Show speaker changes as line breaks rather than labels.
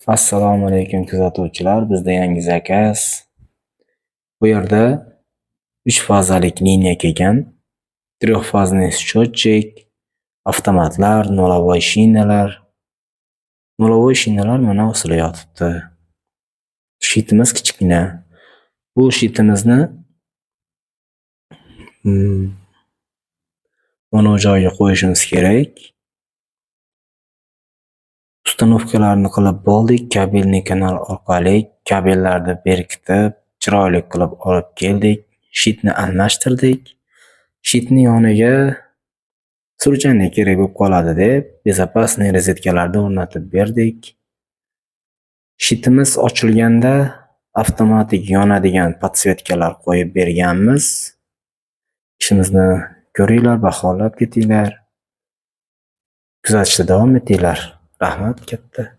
Assalomu alaykum kuzatuvchilar, bizda yangi zakaz. Bu yerda 3 fazalik liniya kelgan. 3 fazli счетчик, avtomatlar, nolovoy shinalar. Nolovoy shinalar mana ustiga yotibdi. Shitimiz kichkina. Bu shitimizni mana bu joyga qo'yishimiz kerak. Ustanovkalarni qilib bo'ldik. Kabelni kanal orqali kabellarni berkitib, chiroyli qilib olib keldik. Shitni almashtirdik. Shitni yoniga surjanlik kerak bo'lib qoladi deb, bezopasniy rozetkalarni o'rnatib berdik. Shitimiz ochilganda avtomatik yonadigan podsvetkalar qo'yib berganmiz. Ishimizni ko'ringlar, baholab ketinglar. Kuzatishda davom etinglar. Rahmat katta.